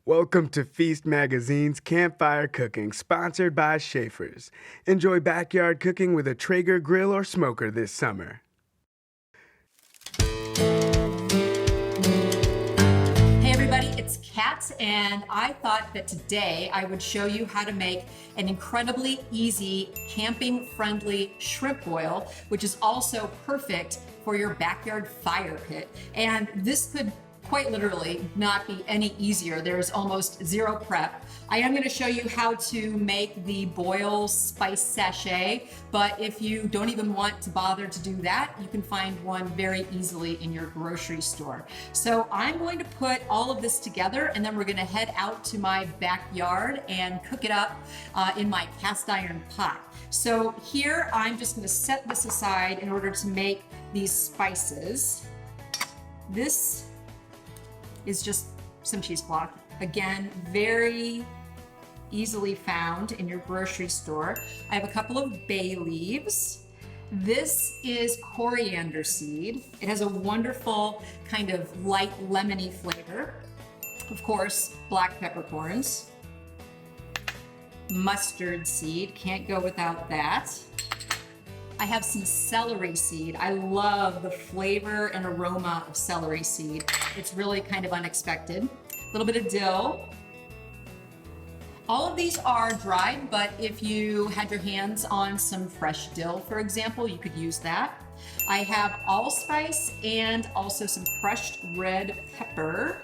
Welcome to Feast Magazine's Campfire Cooking, sponsored by Schaefer's. Enjoy backyard cooking with a Traeger grill or smoker this summer. Hey everybody, it's Kat, and I thought that today I would show you how to make an incredibly easy camping-friendly shrimp boil, which is also perfect for your backyard fire pit. And this could quite literally not be any easier. There's almost zero prep. I am going to show you how to make the boil spice sachet, but if you don't even want to bother to do that, you can find one very easily in your grocery store. So I'm going to put all of this together, and then we're going to head out to my backyard and cook it up in my cast iron pot. So here I'm just going to set this aside in order to make these spices. This is just some cheesecloth. Again, very easily found in your grocery store. I have a couple of bay leaves. This is coriander seed. It has a wonderful kind of light lemony flavor. Of course, black peppercorns. Mustard seed, can't go without that. I have some celery seed. I love the flavor and aroma of celery seed. It's really kind of unexpected. A little bit of dill. All of these are dried, but if you had your hands on some fresh dill, for example, you could use that. I have allspice and also some crushed red pepper.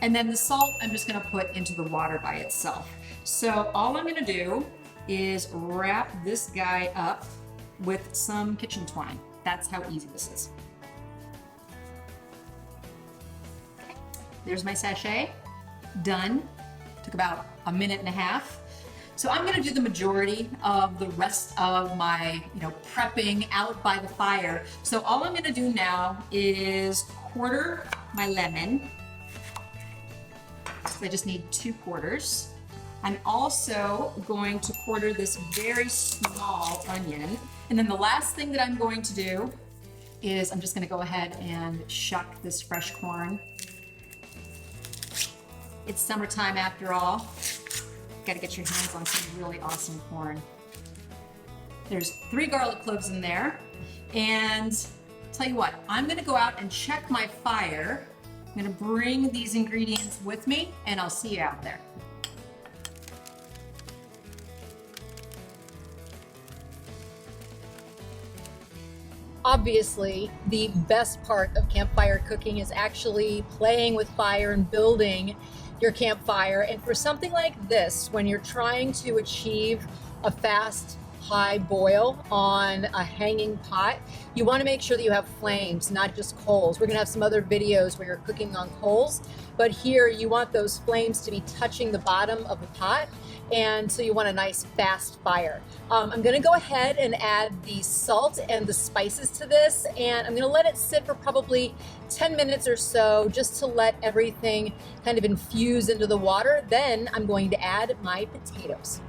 And then the salt, I'm just gonna put into the water by itself. So all I'm gonna do is wrap this guy up with some kitchen twine. That's how easy this is. Okay. There's my sachet, done. Took about a minute and a half. So I'm gonna do the majority of the rest of my, prepping out by the fire. So all I'm gonna do now is quarter my lemon. So I just need 2 quarters. I'm also going to quarter this very small onion. And then the last thing that I'm going to do is I'm just going to go ahead and shuck this fresh corn. It's summertime after all. Got to get your hands on some really awesome corn. There's 3 garlic cloves in there. And tell you what, I'm going to go out and check my fire. I'm going to bring these ingredients with me, and I'll see you out there. Obviously, the best part of campfire cooking is actually playing with fire and building your campfire. And for something like this, when you're trying to achieve a fast, high boil on a hanging pot, you want to make sure that you have flames, not just coals. We're going to have some other videos where you're cooking on coals, but here you want those flames to be touching the bottom of the pot. And so you want a nice fast fire. I'm gonna go ahead and add the salt and the spices to this, and I'm gonna let it sit for probably 10 minutes or so just to let everything kind of infuse into the water. Then I'm going to add my potatoes.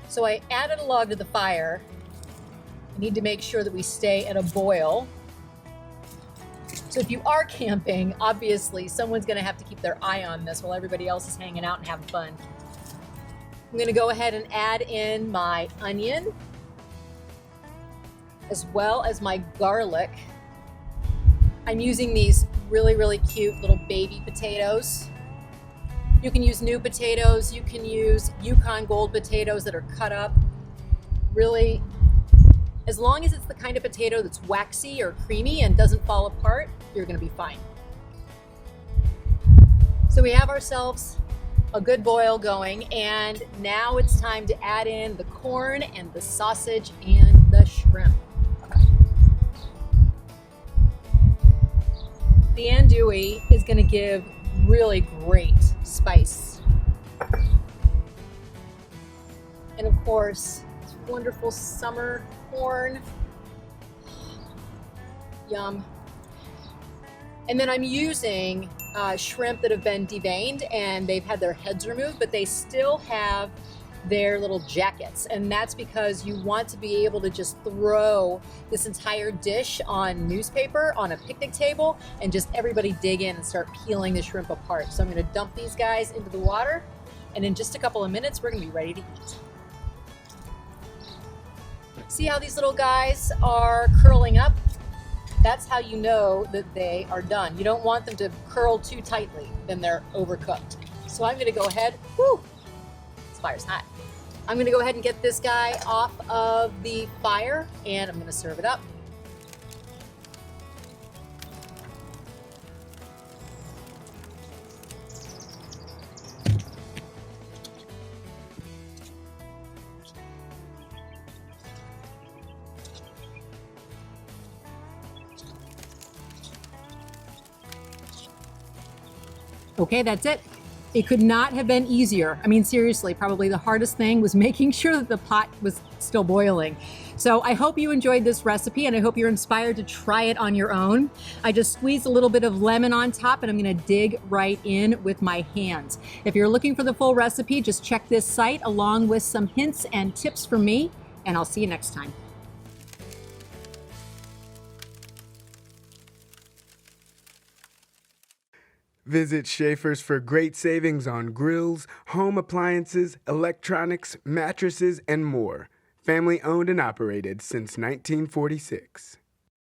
So I added a log to the fire. I need to make sure that we stay at a boil. So if you are camping, obviously someone's gonna have to keep their eye on this while everybody else is hanging out and having fun. I'm gonna go ahead and add in my onion, as well as my garlic. I'm using these really, really cute little baby potatoes. You can use new potatoes, you can use Yukon Gold potatoes that are cut up. Really, as long as it's the kind of potato that's waxy or creamy and doesn't fall apart, you're gonna be fine. So we have ourselves a good boil going, and now it's time to add in the corn and the sausage and the shrimp. The andouille is gonna give really great spice. And of course, it's wonderful summer corn. Yum. And then I'm using shrimp that have been deveined and they've had their heads removed, but they still have their little jackets. And that's because you want to be able to just throw this entire dish on newspaper on a picnic table and just everybody dig in and start peeling the shrimp apart. So I'm gonna dump these guys into the water, and in just a couple of minutes, we're gonna be ready to eat. See how these little guys are curling up? That's how you know that they are done. You don't want them to curl too tightly, then they're overcooked. So I'm gonna go ahead, this fire's hot. I'm gonna go ahead and get this guy off of the fire, and I'm gonna serve it up. Okay, that's it. It could not have been easier. I mean, seriously, probably the hardest thing was making sure that the pot was still boiling. So I hope you enjoyed this recipe, and I hope you're inspired to try it on your own. I just squeezed a little bit of lemon on top, and I'm gonna dig right in with my hands. If you're looking for the full recipe, just check this site along with some hints and tips from me, and I'll see you next time. Visit Schaefer's for great savings on grills, home appliances, electronics, mattresses, and more. Family owned and operated since 1946.